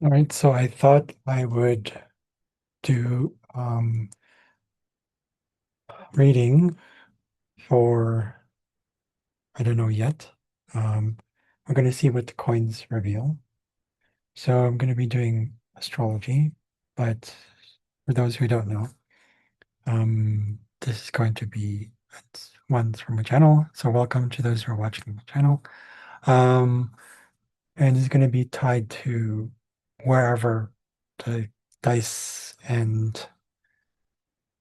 All right, so I thought I would do reading for, I don't know yet. We're going to see what the coins reveal. So I'm going to be doing astrology, but for those who don't know, this is going to be one from my channel. So welcome to those who are watching the channel. Um, and it's going to be tied to wherever the dice and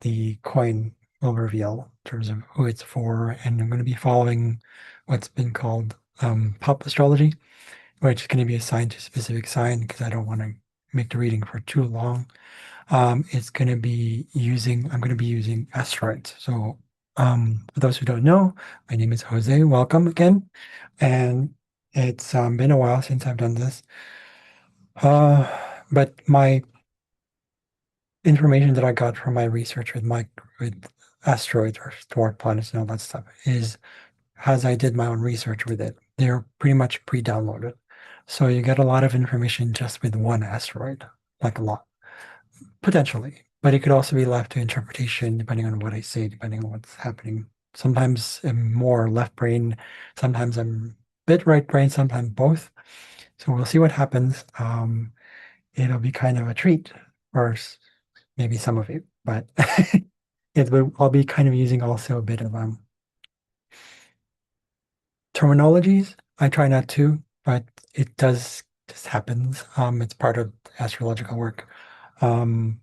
the coin will reveal in terms of who it's for. And I'm going to be following what's been called pop astrology, which is going to be assigned to a specific sign because I don't want to make the reading for too long. It's going to be I'm going to be using asteroids. So for those who don't know, my name is Jose. Welcome again. And it's been a while since I've done this. Uh, but my information that I got from my research with asteroids or dwarf planets and all that stuff is as I did my own research with it, they're pretty much pre-downloaded. So you get a lot of information just with one asteroid, like a lot, potentially. But it could also be left to interpretation depending on what I say, depending on what's happening. Sometimes I'm more left brain, sometimes I'm a bit right brain, sometimes both. So we'll see what happens. It'll be kind of a treat for maybe some of you, but I'll be kind of using also a bit of terminologies. I try not to, but it does just happens. It's part of astrological work, um,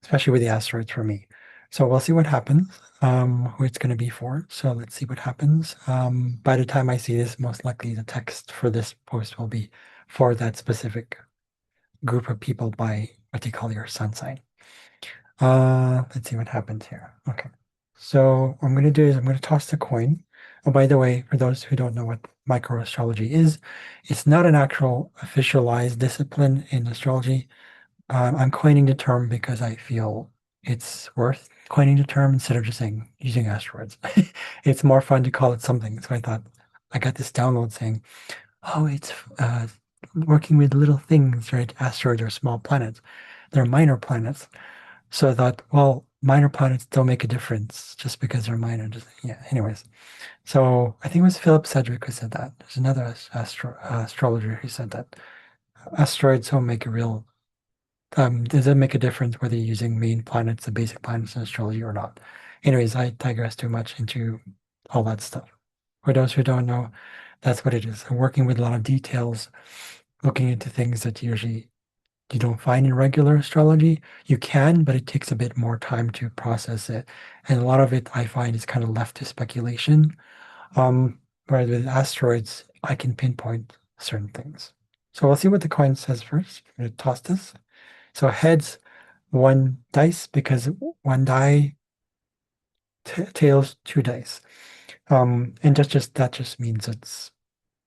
especially with the asteroids for me. So we'll see what happens, who it's going to be for. So let's see what happens. By the time I see this, most likely the text for this post will be for that specific group of people by what they call your sun sign. Let's see what happens here. Okay. So what I'm going to do is I'm going to toss the coin. Oh, by the way, for those who don't know what micro-astrology is, it's not an actual officialized discipline in astrology. I'm coining the term because I feel it's worth coining the term instead of just saying using asteroids. It's more fun to call it something. So I thought I got this download saying, oh, it's working with little things, right? Asteroids are small planets. They're minor planets. So I thought, well, minor planets don't make a difference just because they're minor. Yeah, anyways. So I think it was Philip Sedgwick who said that. There's another astrologer who said that asteroids don't make a real, does it make a difference whether you're using main planets, the basic planets in astrology or not? Anyways, I digress too much into all that stuff. For those who don't know, that's what it is. I'm working with a lot of details, looking into things that usually you don't find in regular astrology. You can, but it takes a bit more time to process it. And a lot of it I find is kind of left to speculation. Whereas with asteroids, I can pinpoint certain things. So we'll see what the coin says first. I'm going to toss this. So heads, one dice because one die, tails, two dice. And that just means it's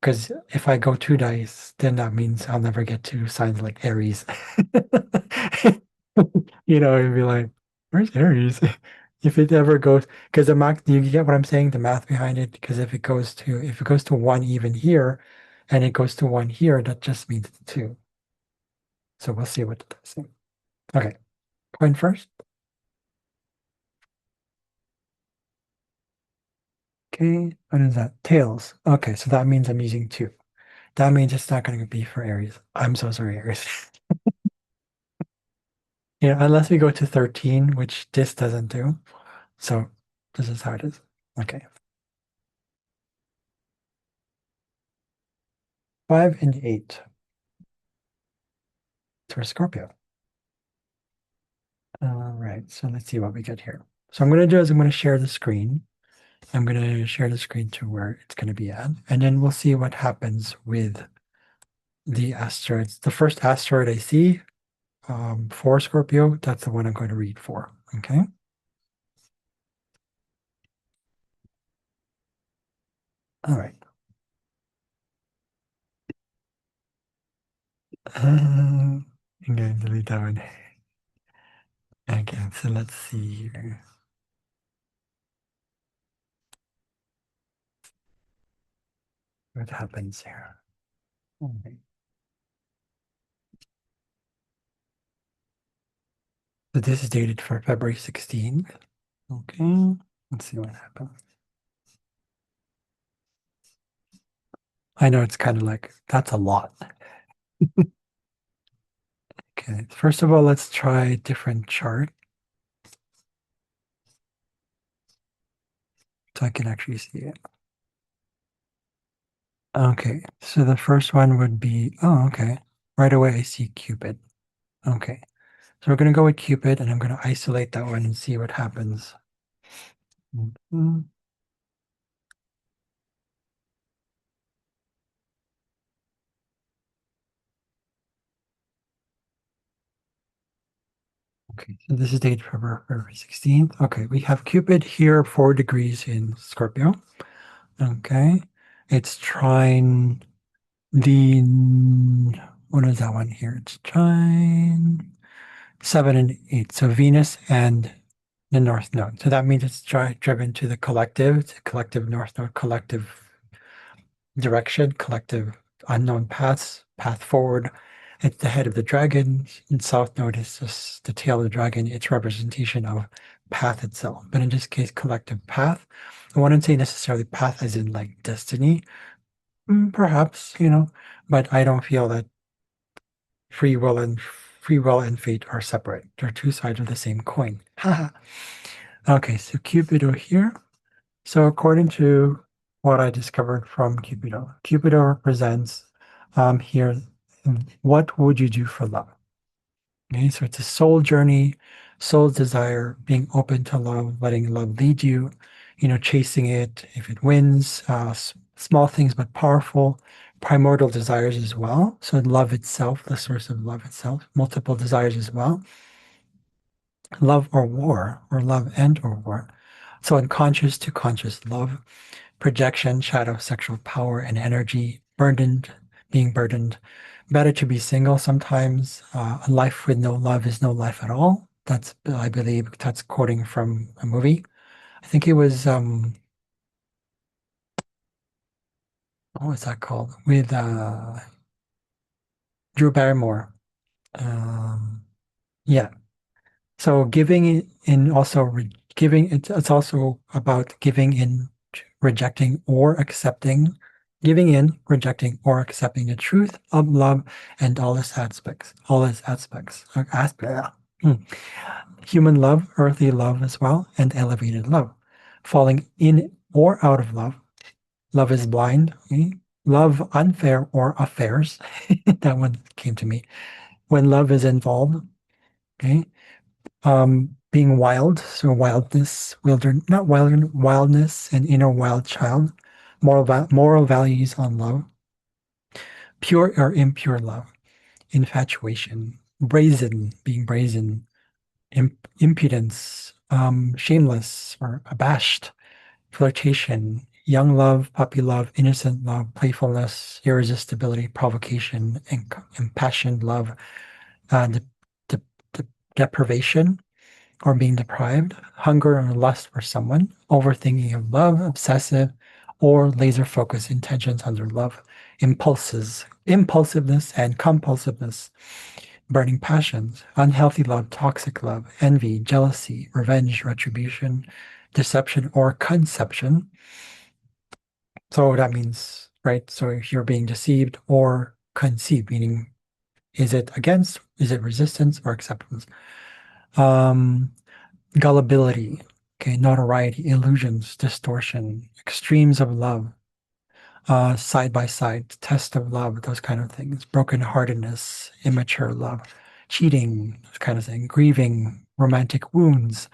because if I go two dice, then that means I'll never get to signs like Aries. It'd be like, where's Aries? If it ever goes, because the math, you get what I'm saying, the math behind it. Because if it goes to one even here, and it goes to one here, that just means it's two. So we'll see what it does. Okay, coin first. Okay, what is that? Tails. Okay, so that means I'm using two. That means it's not going to be for Aries. I'm so sorry, Aries. Yeah, unless we go to 13, which this doesn't do. So this is how it is. Okay. 5 and 8 for Scorpio. All right, so let's see what we get here. So I'm going to do is I'm going to share the screen. I'm going to share the screen to where it's going to be at, and then we'll see what happens with the asteroids. The first asteroid I see for Scorpio, that's the one I'm going to read for. Okay. All right. I'm going to delete that one. Okay, so let's see here. What happens here? Okay. So this is dated for February 16th. Okay, let's see what happens. I know it's kind of like, that's a lot. Okay, first of all, let's try a different chart so I can actually see it. Okay, so the first one would be, oh, okay. Right away, I see Cupid. Okay, so we're going to go with Cupid and I'm going to isolate that one and see what happens. Mhm. Okay, so this is date February 16th. Okay, we have Cupid here, 4 degrees in Scorpio. Okay, it's trine the, what is that one here? It's trine 7 and 8. So Venus and the North Node. So that means it's driven to the collective North Node, collective direction, collective unknown paths, path forward. It's the head of the dragon, and South Node is just the tail of the dragon. It's representation of path itself. But in this case, collective path. I wouldn't say necessarily path as in like destiny, perhaps, but I don't feel that free will and fate are separate. They're two sides of the same coin. Okay, so Cupido here. So according to what I discovered from Cupido, Cupido represents here, what would you do for love? Okay, so it's a soul journey, soul's desire, being open to love, letting love lead you, chasing it if it wins, small things but powerful, primordial desires as well. So love itself, the source of love itself, multiple desires as well, love or war, or love and or war. So unconscious to conscious love, projection, shadow, sexual power and energy, burdened, being burdened. Better to be single sometimes. A life with no love is no life at all. That's, I believe, that's quoting from a movie. I think it was, what was that called? With Drew Barrymore. Um, yeah. So giving in also giving, it's also about giving in, rejecting or accepting, giving in, rejecting or accepting the truth of love and all its aspects, human love, earthly love as well, and elevated love. Falling in or out of love. Love is blind. Okay? Love unfair or affairs. That one came to me. When love is involved. Okay. Being wild, so wildness, not wildness, and inner wild child, moral values on love, pure or impure love, infatuation, brazen, being brazen, impudence, shameless or abashed, flirtation, young love, puppy love, innocent love, playfulness, irresistibility, provocation, and impassioned love, de- de- deprivation or being deprived, hunger or lust for someone, overthinking of love, obsessive or laser focused intentions under love, impulsiveness and compulsiveness, burning passions, unhealthy love, toxic love, envy, jealousy, revenge, retribution, deception or conception. So that means, right? So if you're being deceived or conceived, meaning is it resistance or acceptance? Um, Gullibility, okay, notoriety, illusions, distortion, extremes of love, side by side, test of love, those kind of things, brokenheartedness, immature love, cheating, those kind of thing, grieving, romantic wounds,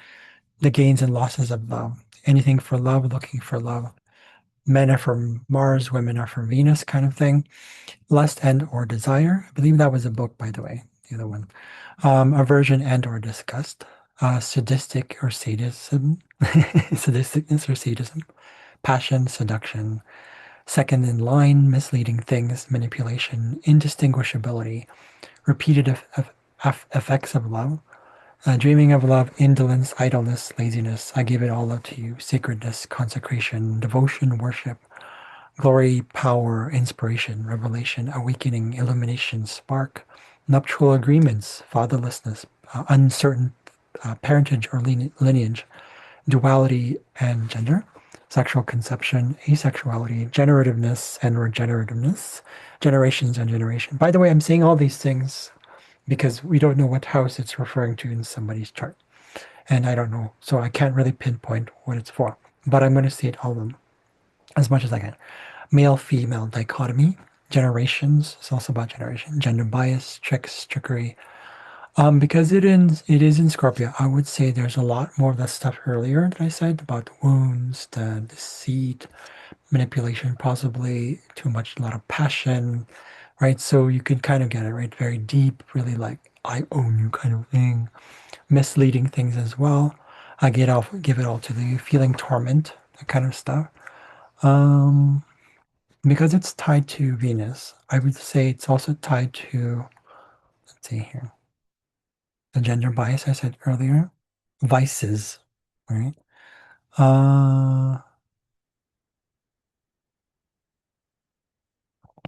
the gains and losses of love, anything for love, looking for love. Men are from Mars, women are from Venus, kind of thing. Lust and or desire. I believe that was a book, by the way, the other one. Aversion and or disgust, sadistic or sadism, sadisticness or sadism, passion, seduction, second in line, misleading things, manipulation, indistinguishability, repeated effects of love, dreaming of love, indolence, idleness, laziness. I give it all up to you. Sacredness, consecration, devotion, worship, glory, power, inspiration, revelation, awakening, illumination, spark, nuptial agreements, fatherlessness, uncertain parentage or lineage, duality and gender, sexual conception, asexuality, generativeness and regenerativeness, generations and generation. By the way, I'm saying all these things because we don't know what house it's referring to in somebody's chart. And I don't know, so I can't really pinpoint what it's for. But I'm going to state all of them as much as I can. Male female dichotomy, generations, it's also about generation, gender bias, tricks, trickery. Because it is in Scorpio, I would say there's a lot more of that stuff earlier that I said about wounds, the deceit, manipulation, possibly too much, a lot of passion, right? So you can kind of get it, right? Very deep, really like I own you kind of thing. Misleading things as well. I give it all to the feeling torment, that kind of stuff. Um, because it's tied to Venus, I would say it's also tied to, let's see here, the gender bias I said earlier, vices, right? I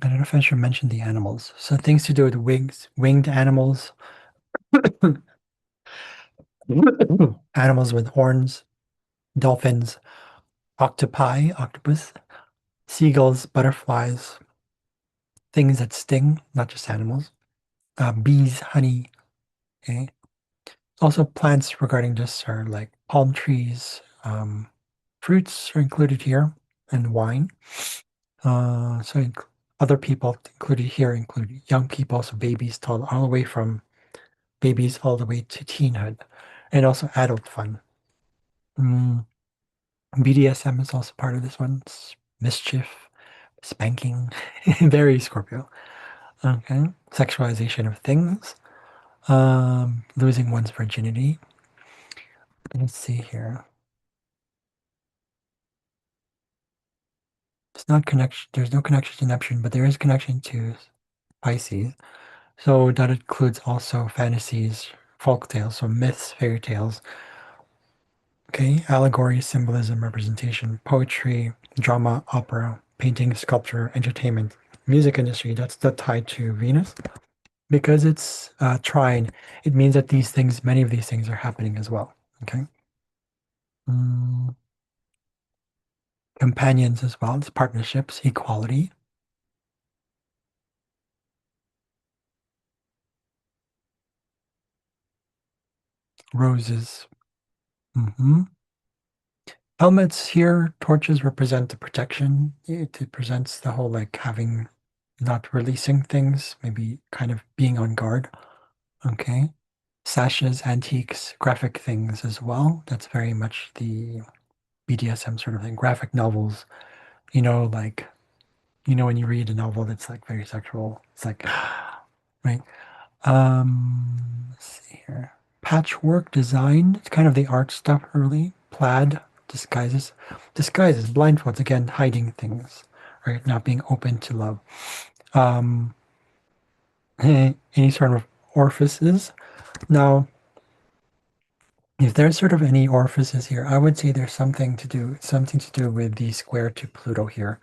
don't know if I should mention the animals. So things to do with winged animals, animals with horns, dolphins, octopi, octopus, seagulls, butterflies, things that sting, not just animals, bees, honey. Okay. Also, plants regarding this are like palm trees, fruits are included here, and wine. So other people included here include young people, so babies, all the way from babies all the way to teenhood, and also adult fun. Mm, BDSM is also part of this one. It's mischief, spanking, very Scorpio. Okay, sexualization of things, losing one's virginity. Let's see here. It's not connection. There's no connection to Neptune, but there is connection to Pisces. So that includes also fantasies, folk tales, so myths, fairy tales. Okay, allegory, symbolism, representation, poetry, drama, opera, painting, sculpture, entertainment, music industry. That's the tie to Venus. Because it's trine, it means that these things, many of these things are happening as well. Okay. Mm, companions as well. It's partnerships, equality, roses. Hmm. Helmets here, torches represent the protection. It represents the whole like having, not releasing things, maybe kind of being on guard. Okay. Sashes, antiques, graphic things as well. That's very much the BDSM sort of thing. Graphic novels, like, when you read a novel that's like very sexual, it's like, right? Let's see here. Patchwork design, it's kind of the art stuff early. Plaid, disguises, blindfolds, again, hiding things, right? Not being open to love. Um, any sort of orifices. Now, if there's sort of any orifices here, I would say there's something to do with the square to Pluto here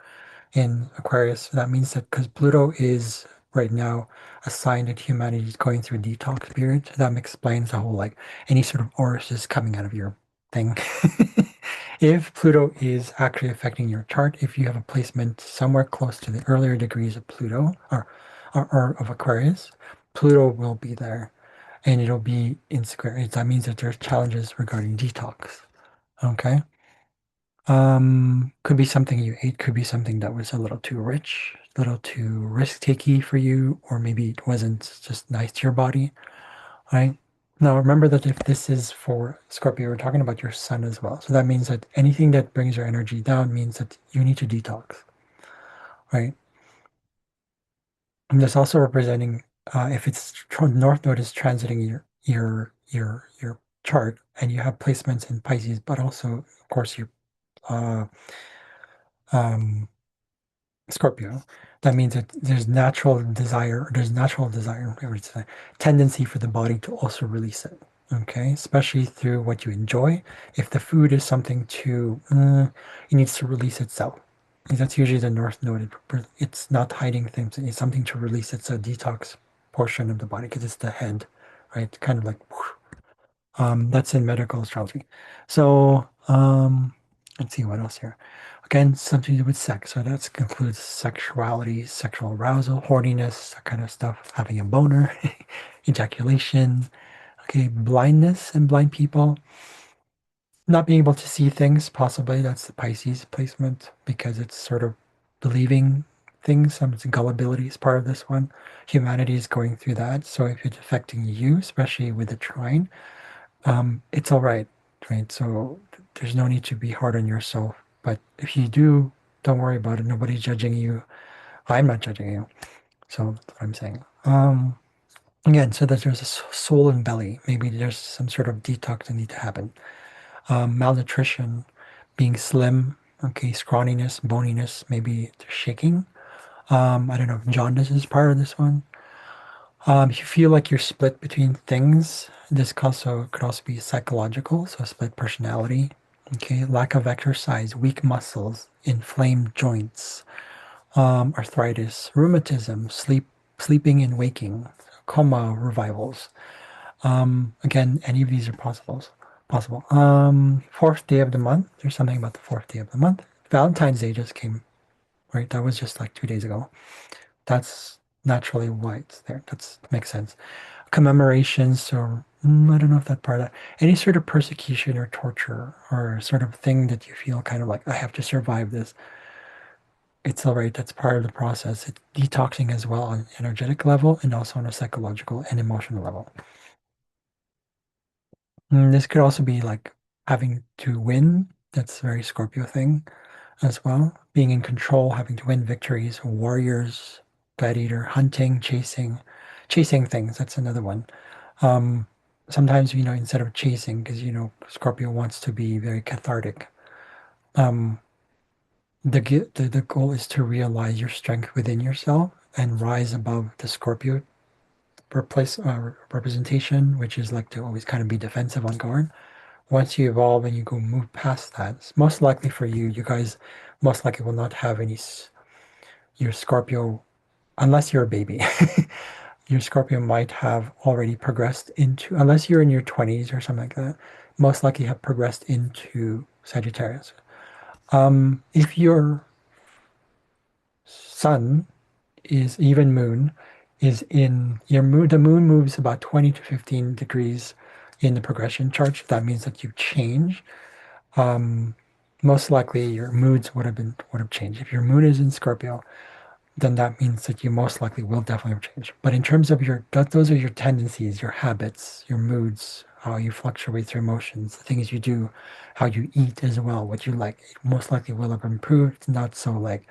in Aquarius. That means that because Pluto is right now a sign that humanity is going through a detox period, that explains the whole like any sort of orifice coming out of your thing. If Pluto is actually affecting your chart, if you have a placement somewhere close to the earlier degrees of Pluto or of Aquarius, Pluto will be there and it'll be in square. That means that there's challenges regarding detox. Okay. Could be something you ate, could be something that was a little too rich, a little too risk-takey for you, or maybe it wasn't just nice to your body, right? Now remember that if this is for Scorpio, we're talking about your sun as well. So that means that anything that brings your energy down means that you need to detox, right? And that's also representing if it's North Node is transiting your chart, and you have placements in Pisces, but also of course your uh, um, Scorpio. That means that there's natural desire, whatever it's a tendency for the body to also release it. Okay, especially through what you enjoy. If the food is something too, it needs to release itself. That's usually the North Node. It's not hiding things. It's something to release. It's a detox portion of the body because it's the head, right? Kind of like, That's in medical astrology. So let's see what else here. Again, something to do with sex. So that includes sexuality, sexual arousal, horniness, that kind of stuff, having a boner, ejaculation. Okay, blindness and blind people. Not being able to see things, possibly that's the Pisces placement because it's sort of believing things. Some gullibility is part of this one. Humanity is going through that. So if it's affecting you, especially with the trine, it's all right, right? So there's no need to be hard on yourself. But if you do, don't worry about it. Nobody's judging you. I'm not judging you. So that's what I'm saying. Again, so that there's a soul and belly. Maybe there's some sort of detox that need to happen. Malnutrition, being slim, okay, scrawniness, boniness, maybe shaking. I don't know if jaundice is part of this one. If you feel like you're split between things, this also could also be psychological, so split personality. Okay, lack of exercise, weak muscles, inflamed joints, arthritis, rheumatism, sleeping and waking, coma revivals. Again, any of these are possible. Possible. Fourth day of the month. There's something about the fourth day of the month. Valentine's Day just came, right? That was just like 2 days ago. That's naturally why it's there. That makes sense. Commemorations, or I don't know if that part of that. Any sort of persecution or torture or sort of thing that you feel kind of like, I have to survive this. It's all right. That's part of the process. It's detoxing as well on an energetic level and also on a psychological and emotional level. This could also be like having to win. That's a very Scorpio thing as well. Being in control, having to win victories, warriors, gladiator, hunting, chasing things. That's another one. Um, Sometimes, instead of chasing, because, Scorpio wants to be very cathartic. Um, the goal is to realize your strength within yourself and rise above the Scorpio representation, which is like to always kind of be defensive on guard. Once you evolve and you go move past that, it's most likely for you, you guys most likely will not have your Scorpio, unless you're a baby. Your Scorpio might have already progressed into, unless you're in your 20s or something like that, most likely have progressed into Sagittarius. If your sun is even moon is in your moon, the moon moves about 20 to 15 degrees in the progression chart. That means that you change. um, Most likely your moods would have changed. If your moon is in Scorpio, then that means that you most likely will definitely have changed. But in terms of those are your tendencies, your habits, your moods, how you fluctuate through emotions, the things you do, how you eat as well, what you like, it most likely will have improved. It's not so like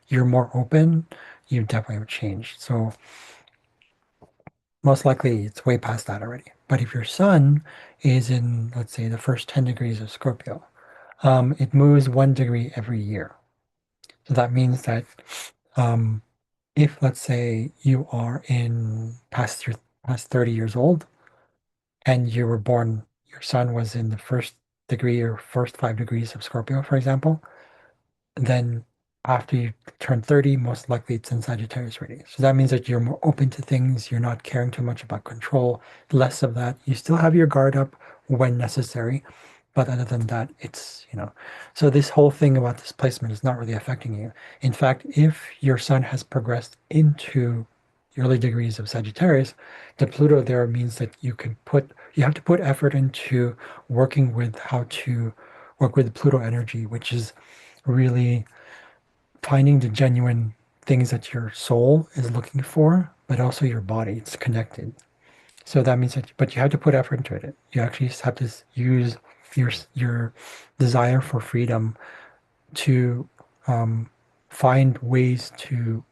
you're more open, you definitely have changed. So most likely it's way past that already. But if your sun is in, let's say, the first 10 degrees of Scorpio, it moves 1 degree every year. So that means that um, if, let's say, you are in past 30 years old and you were born, your sun was in the first degree or first 5 degrees of Scorpio, for example, then after you turn 30, most likely it's in Sagittarius already. So that means that you're more open to things, you're not caring too much about control, less of that. You still have your guard up when necessary, but other than that, so this whole thing about this placement is not really affecting you. In fact, if your sun has progressed into the early degrees of Sagittarius, the Pluto there means that you have to put effort into working with how to work with the Pluto energy, which is really finding the genuine things that your soul is looking for, but also your body. It's connected. So that means that, but you have to put effort into it. You actually just have to use your desire for freedom to find ways to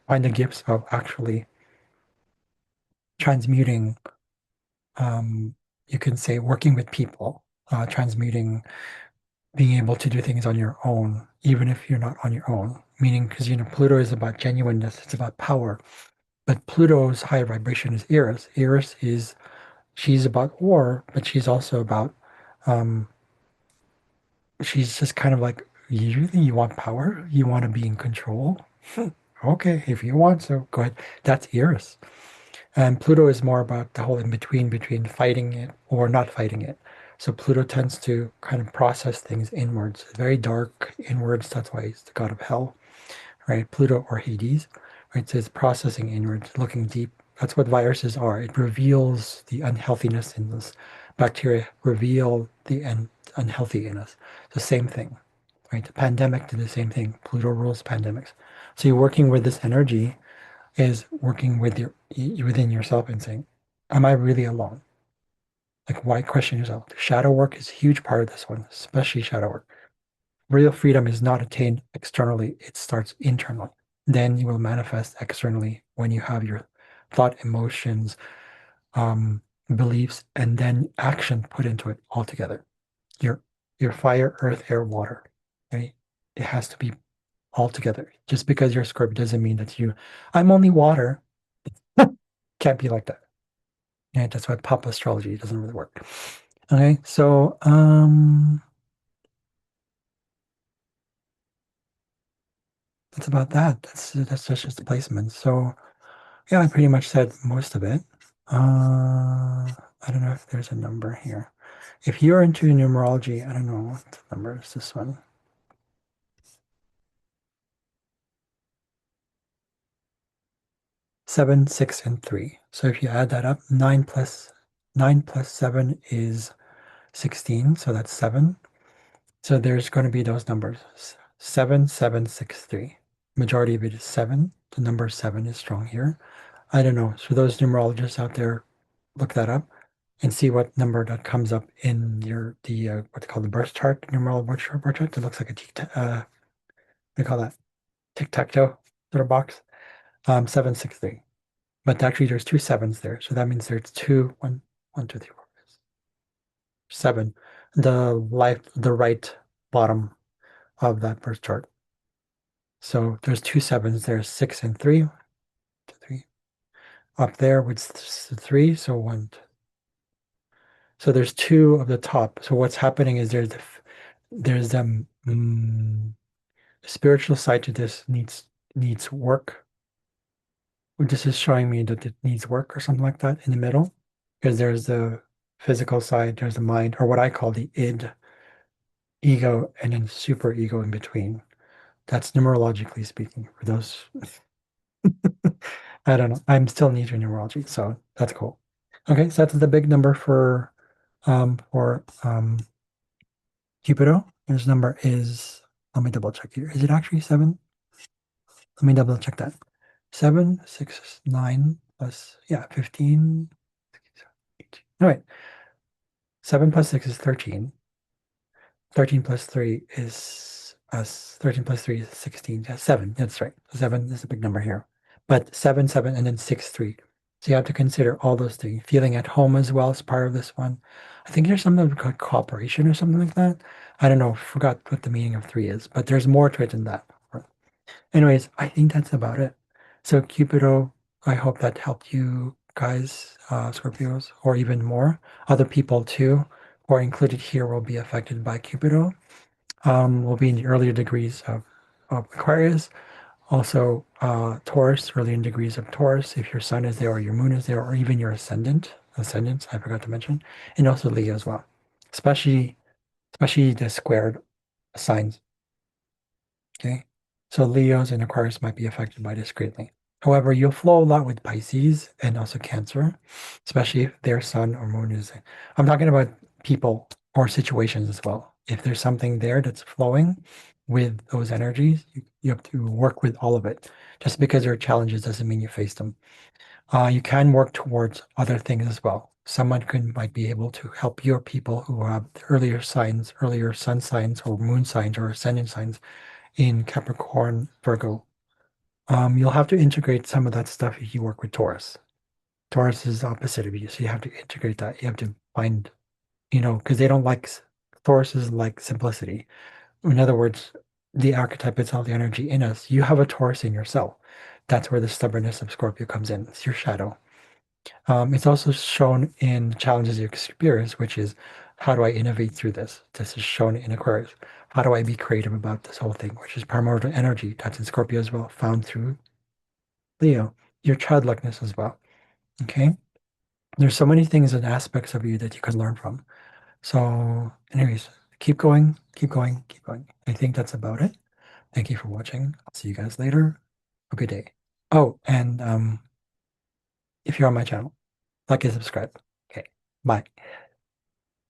find the gifts of actually transmuting. Um, you can say working with people, transmuting, being able to do things on your own, even if you're not on your own. Meaning, because Pluto is about genuineness, it's about power. But Pluto's higher vibration is Eris. She's about war, but she's also about um, she's just kind of like, you want power? You want to be in control? Okay, if you want, so go ahead. That's Eris. And Pluto is more about the whole in between fighting it or not fighting it. So Pluto tends to kind of process things inwards, very dark inwards. That's why he's the god of hell, right? Pluto or Hades, right? So it's processing inwards, looking deep. That's what viruses are. It reveals the unhealthiness in us. Bacteria reveal the unhealthy in us. The same thing, right? The pandemic did the same thing. Pluto rules pandemics. So you're working with this energy is working with your within yourself and saying, am I really alone? Like why question yourself? Shadow work is a huge part of this one, especially shadow work. Real freedom is not attained externally, it starts internally. Then you will manifest externally when you have your thought, emotions, um, beliefs, and then action put into it all together. Your your fire, earth, air, water. Right? It has to be all together. Just because you're a Scorpio doesn't mean that I'm only water. Can't be like that. Yeah, that's why pop astrology doesn't really work. Okay, so that's about that. That's just the placement. So yeah, I pretty much said most of it. I don't know if there's a number here. If you're into numerology, I don't know what the number is this one. 7, 6, and 3. So if you add that up, 9 plus 7 is 16. So that's 7. So there's going to be those numbers 7, 7, 6, 3. Majority of it is 7. The number 7 is strong here. I don't know. So those numerologists out there, look that up and see what number that comes up in the what they call the birth chart, numeral birth chart. It looks like a they call that tic-tac-toe sort of box. 763. But actually there's two sevens there. So that means there's one, two, three, four, five, 7. The right bottom of that birth chart. So there's two sevens. There's 6 and 3. 3. Up there with 3. So so there's two of the top. So what's happening is there's spiritual side to this needs work. This is showing me that it needs work or something like that in the middle. Because there's the physical side, there's the mind, or what I call the id, ego, and then super ego in between. That's numerologically speaking. For those I don't know. I'm still new to numerology, so that's cool. Okay, so that's the big number for Cupido. His number is, let me double check here. Is it actually 7? Let me double check that. 7, 6, 9 plus, yeah, 15. 18. All right. 7 plus 6 is 13. 13 plus 3 is 13 plus 3 is 16. Yeah, 7. That's right. 7 is a big number here. But 7, 7, and then 6, 3. So you have to consider all those things. Feeling at home as well as part of this one. I think there's something called cooperation or something like that. I don't know. Forgot what the meaning of 3 is, but there's more to it than that. Anyways, I think that's about it. So Cupido, I hope that helped you guys, Scorpios, or even more. Other people too, who are included here will be affected by Cupido. Will be in the earlier degrees of Aquarius. Also, Taurus, early in degrees of Taurus, if your sun is there or your moon is there, or even your ascendants, I forgot to mention, and also Leo as well. Especially the squared signs. Okay. So Leos and Aquarius might be affected by this greatly. However, you'll flow a lot with Pisces and also Cancer, especially if their sun or moon is. I'm talking about people or situations as well. If there's something there that's flowing with those energies, you have to work with all of it. Just because there are challenges doesn't mean you face them. You can work towards other things as well. Someone might be able to help your people who have earlier signs, earlier sun signs or moon signs or ascendant signs in Capricorn, Virgo. You'll have to integrate some of that stuff if you work with Taurus. Taurus is opposite of you, so you have to integrate that. You have to find, because they don't like Taurus is like simplicity. In other words, the archetype is all the energy in us. You have a Taurus in yourself. That's where the stubbornness of Scorpio comes in. It's your shadow. It's also shown in challenges you experience, which is how do I innovate through this? This is shown in Aquarius. How do I be creative about this whole thing, which is primordial energy that's in Scorpio as well, found through Leo, your childlikeness as well. Okay. There's so many things and aspects of you that you can learn from. So, anyways, keep going, keep going, keep going. I think that's about it. Thank you for watching. I'll see you guys later. Have a good day. Oh, and if you're on my channel, like and subscribe. Okay. Bye.